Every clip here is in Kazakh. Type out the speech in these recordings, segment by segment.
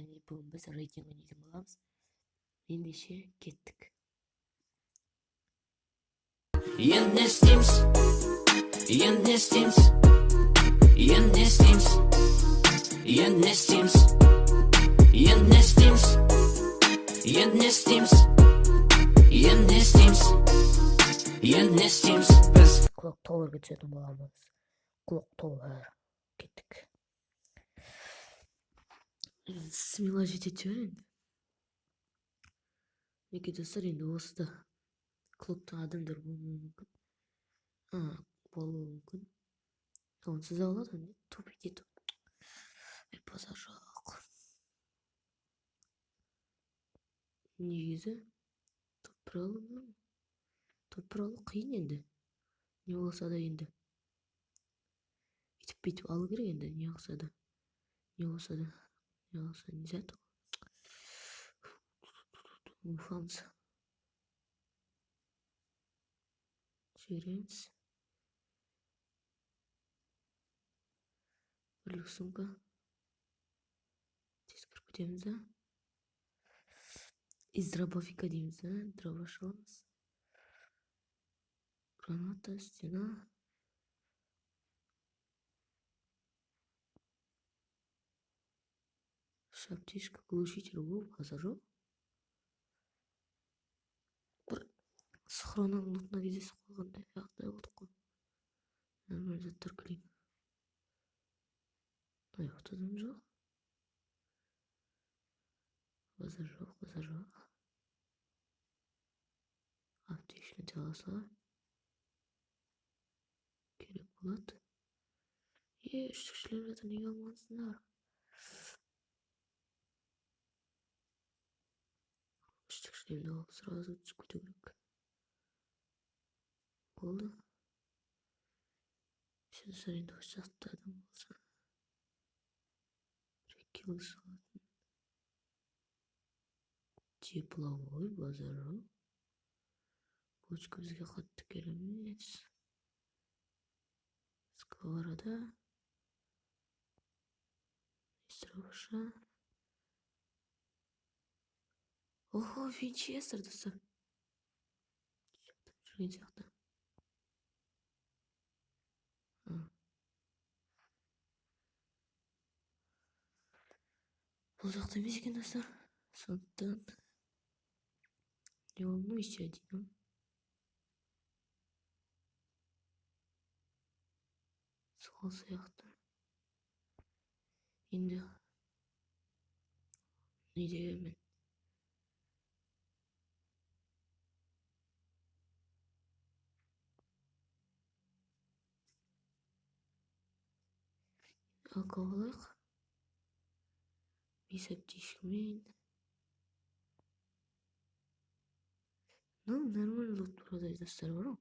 және бүгін біз рейтинг ойнайтын боламыз. Ендеше кеттік. Енді не істейміз? Енді не істейміз? Енді не істейміз? Енді не істейміз? Енді не істейміз? Енді не істейміз? Енді не істейміз? Енді не істейміз? Біз Clock Tower'ga түсетін боламыз. Clock Tower. Кеттік. Смела жететін шығар енді. Неке достар, енді осыда Clock'та адамдар болуы мүмкін. Болуы мүмкін. Онсыз алады, не? Тупите тут. Базар жоқ. Негізі топ қиын енді. Не болса да енді. Бүйтіп алу керек енді, не болса да. Нельзя то. Уфамыз. Жібереміз. Бірлік сумка. Тез кіріп кетеміз, да? Из дробовика дейміз, да? Дробаш аламыз. Граната, стена. Шаптишка, глушитель, базар жоқ. Бір схронның лутына кездесіп қойғандай жағдай болдық қой. Нормально заттар клин. Аяқта адам жоқ. Базар жоқ. Аптечный жаласа. Керек болады. Үштікшілер жатыр, неге алмадыңдар? Үштікшілерді алып сразу түсіп кету керек. Болды. Сейчас енді осы жақта адам болса. Килл салатын. Тепловой базар жоқ. Бочка бізге қатты керемет. Сковорода. Страуша. Ого, Винчестер достар. Жүрген сияқты. Бұл жақта емес екен достар. Сондықтан не волнуйся, деймін. Сол сияқты. Енді не дегенмен. Алкоголик. Бес аптечкамен. Ну, нормально лут продать достар бар ғой.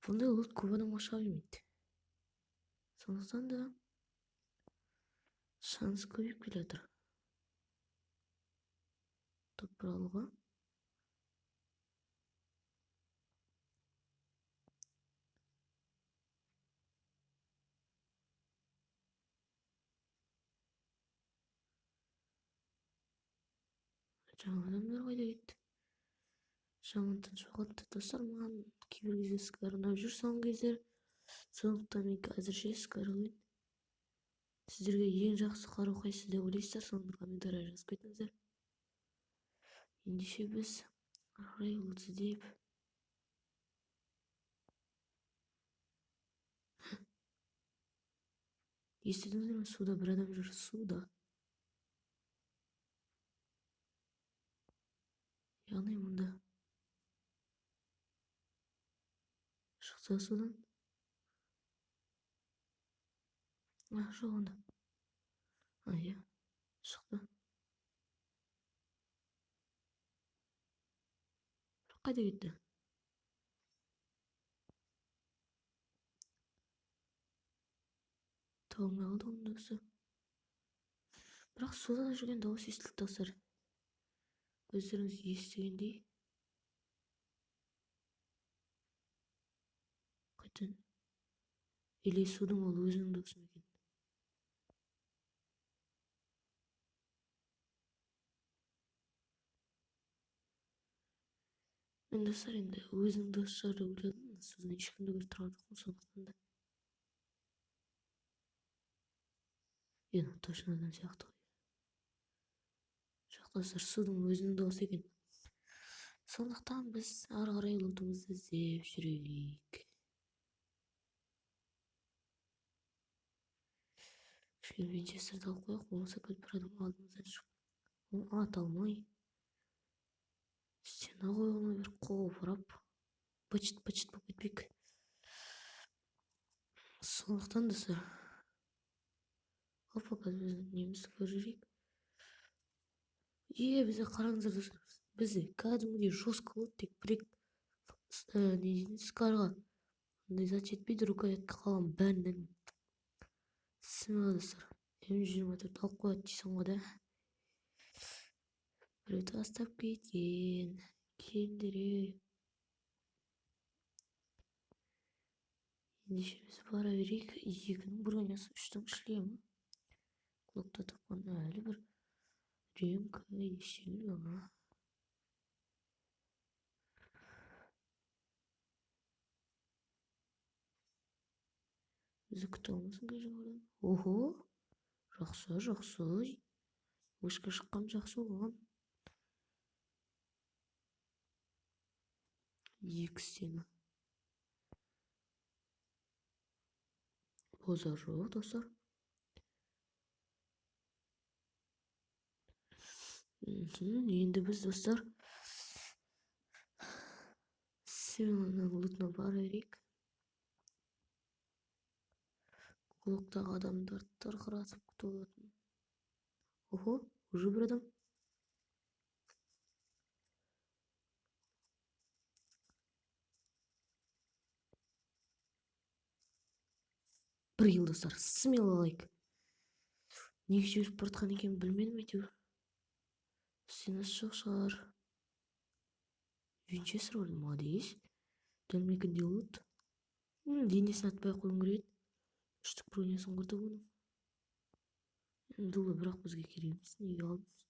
Бұндай лут көп адамға шыға бермейді. Сондықтан да шанс көбейіп келе жатыр. Топ алуға. Жаңа адамдар қайда кетті? Жамантан жоғалтты достар, маған кейбір кезде скар ұнап жүр соңғы кездер. Сондықтан мен әзірше скар ойын. Сіздерге ең жақсы қару қайсысы деп ойлайсыздар, соны комментария жазып кетіңіздер. Ендеше біз Рейл іздеп естідіңіздер ме? Суда бір адам жүр, суда. Яғни мұнда шықса судан. Жоқ онда. Иә, шықты. Қайда кетті? Тауылмай қалды онда осы. Бірақ суда жүрген дауыс естілді достар. Өздеріңіз естігендей. Қайтын. Или судың ол өзінің дауысы екен. Мен достар енді өзің дос шығар деп ойладым, сосын ешкімді көріп тұрған жоқпын, сондықтан да. Енді точно адам сияқты ғой. Жоқ достар, судың өзінің досы екен. Сондықтан біз ары қарай лутымызды іздеп жүрейік. Кішкене Винчестерді алып қояйық, болмаса бір адам алдымыздан шығып. Оны ата алмай, стена қоя алмай бір қобырап, бычыт болып кетпейік. Сондықтан достар, опа, қазір біздің немізді көріп жүрейік. Бізде қараңыздар достар, бізде кәдімгідей жестко болды, тек бір не дейді, скарға андай зат жетпейді, рукоятка қалған бәрінің. Смело достар, М24 алып қояды дейсің ғой да. Біреу тастап кеткен, келдіре. Ендеше біз бара берейік. 2-ның бронясы, 3-тің шлемі. Клокта тапқан әлі бір ремка, ештеңе бар. Бізді күте алмасын кажы. Охо, жақсы. Вышқа шыққам жақсы болған. 2 стена. Бозар жоқ достар. Енді біз достар Симоның лутына бара берейік. Клоктағы адамдар тырқыратып күтіп алатын. Охо, уже бір адам. Бір ел достар, смело алайық. Неге жіберіп бартқан екен білмедім әйтеуір. Стенасы жоқ шығар. Винчестер орды, молодец. Дәлмекінде лут. Денесін атпай қойым керек. 3-тік бронясын құртып оның. Дулы, бірақ бізге керек емес, неге алдыңыз?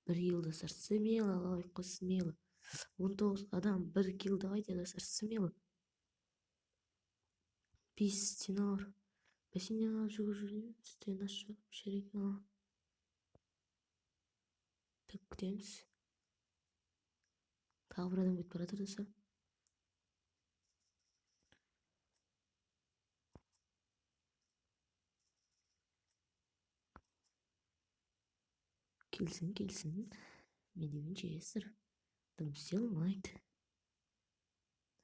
Бір ел достар, смело алайық қой, смело. 19 адам, бір килді қайда достар, смело. 5 стена бар. Бассейнен алып жүргізілген, стена шығып шерек. Так, күтеміз. Тағы бір адам кетіп бара жатыр достар. Келсін. Менде Винчестер. Дым істей алмайды.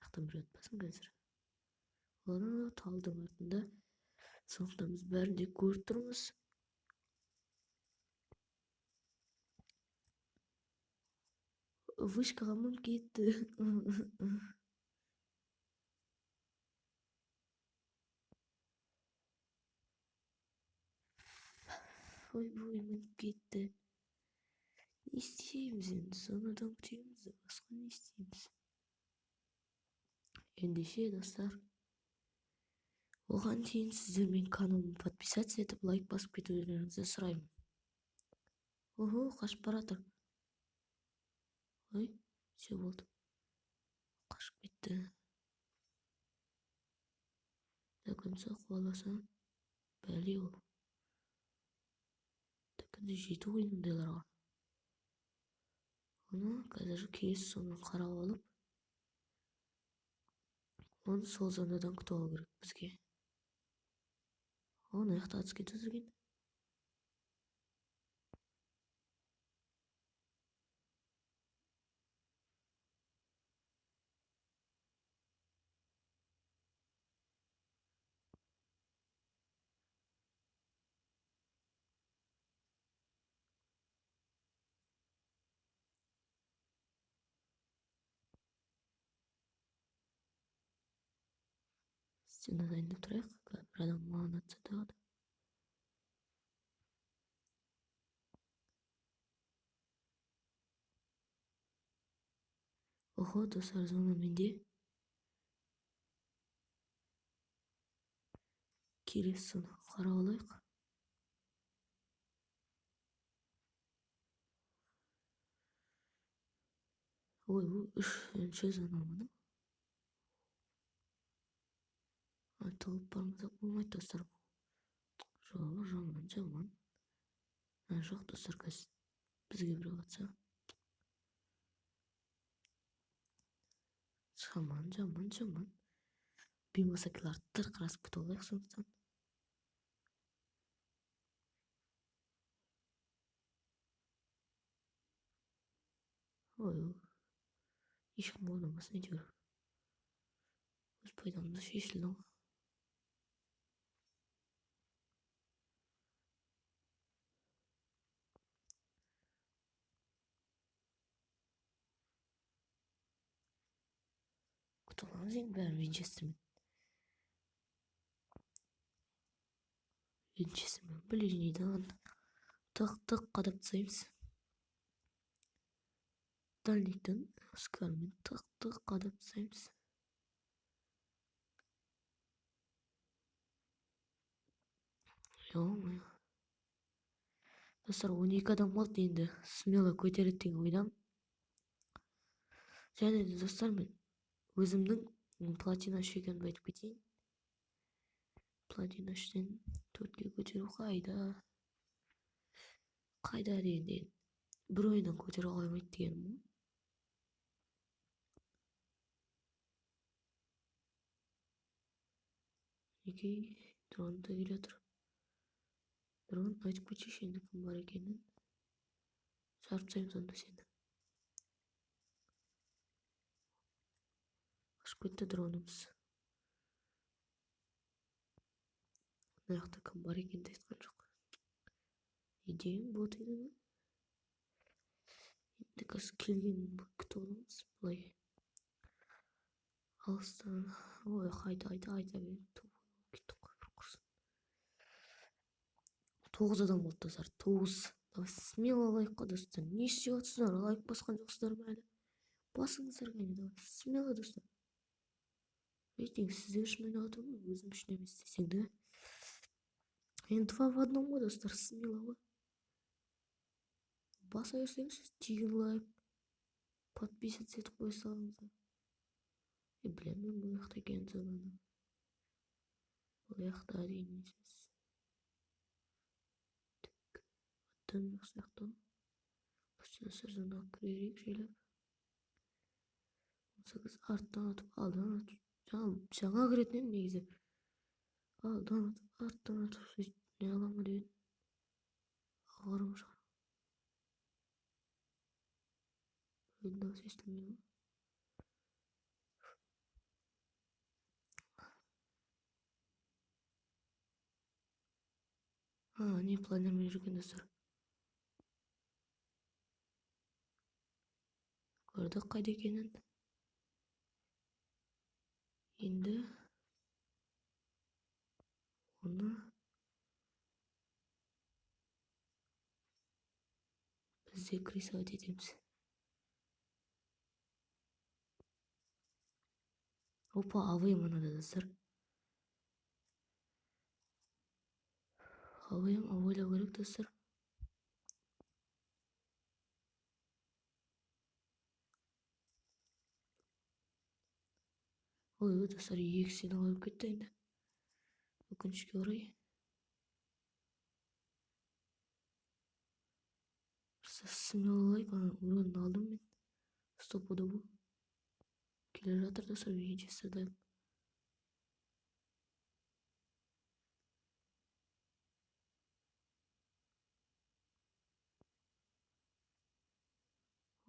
Ақтан бір өтпесін қазір. Оны талдың артында. Сондықтан біз бәрін де көріп тұрмыз. Вышкаға мініп кетті. Ой-бой, мініп кетті. Не істейміз енді, сонадан күтеміз, басқа не істейміз. Ендеше достар, оған дейін сіздермен каналымды подписаться етіп, лайк басып кетулеріңізді сұраймын. Ого, қашып бара жатыр. Ой, все болды. Қашып кетті. Дәкінсі қуаласам, бәле ол. Дәкінді жеті ойындайларға. Оны қазір кейс соны қарап алып, оны сол зонадан күтіп алу керек бізге. Оны аяқта атыс кетіп жүрген. Стена дайындап тұрайық, бір адам маған атса тағады. Охо, достар, зона менде. Келесі соны қарап алайық. Ой, bu üçüncü zamanı. Айтылып бармасақ болмайды достар. Жаман. Жоқ достар, қазір бізге біреу атса. Жаман. Беймасакиларды тырқырасып күтіп алайық сондықтан. Ой, ешкім ойнамасын әйтеуір. Өз пайдамды шешілді ғой. Күтіп аламыз енді бәрін Винчестермен. Ближнейден тық қадап тастаймыз. Дальниктен скармен тық қадап тастаймыз. Ё-моё. Достар, 12 адам қалды енді. Смело көтереді деген ойдамын. Және де достар, мен өзімнің платина үш екенін айтып кетейін. Платина үштен 4-ке көтеру қайда дегенде бір ойыннан көтере қоймайды дегенім ғой. Екей дронды да келе жатыр. Дрон айтып кетшейші енді кім бар екенін. Жарып тастаймын сонда сені. Ашып кетті дронымыз. Мына жақта кім бар екенін айтқан жоқ. Идеям бот еді ме? Енді қазір келгенін күтіп аламыз. Былай алыстан. Ой, айта бер. Кеттік қой бір құрсын. 9 адам болды достар. 9. Давай смело лайк қой достар. Не істеп жатсыздар? Лайк басқан жоқсыздар ма әлі? Басыңыздар кәне, давай. Смело достар. Рейтинг сіздер үшін ойнап отырмын, өзім үшін емес десең де. Енді 2 в 1 ғой достар, смело ғой. Баса берсеңіз, тегін лайк, подписаться етіп қоя салыңыздар. Білем мен бұл жақта екенін зонаны. Бұл жақта дейін несіз. Аттан жоқ сияқты. Достар, зонаға кіререк жайлап. 18 арттан атып, алдан атып. Жаңа кіретін едім негізі. Алдан атып, арттан атып, сөйтіп не аламын деп. Ағарым шығар. Өзін дауыс естілмейді ма? Не планермен жүрген достар. Көрдік қайда екенін. Енді оны бізде рисовать етеміз. Опа, АВМ анада достар. АВМ ойлау керек достар. Ой, достар, екісін алып кетті енді. Өкінішке орай. Смело лайк, уронын алдым мен. Стопуда бұл. Келе жатыр достар, Винчестерден.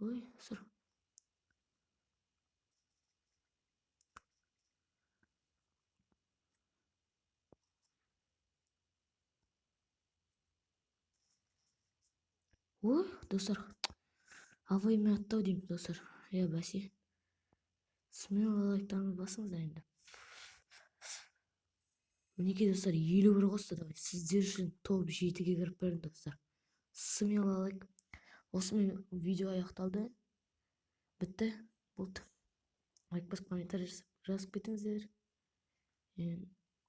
Ой, сыр. Ой, достар. АВМ аттау дейміз достар. Бәсе. Смело лайктарыңыз басыңыздар енді. Мінекей достар, 51 қосты. Давай сіздер үшін топ 7-ге кіріп бердім достар. Смело лайк. Осымен видео аяқталды. Бітті. Болды. Лайк басып, комментарий жазып кетіңіздер.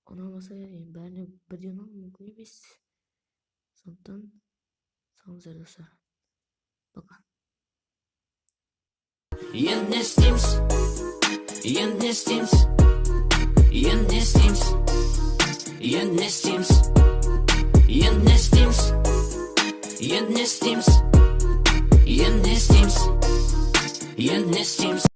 Ұнамаса, бәріне бірден ұнау мүмкін емес. Сондықтан салыңыздар достар. Пока. Yennes Teams. Yennes Teams. Yennes Teams. Yennes Teams. Yennes Teams. Yennes Teams. Yennes Teams. Yennes Teams.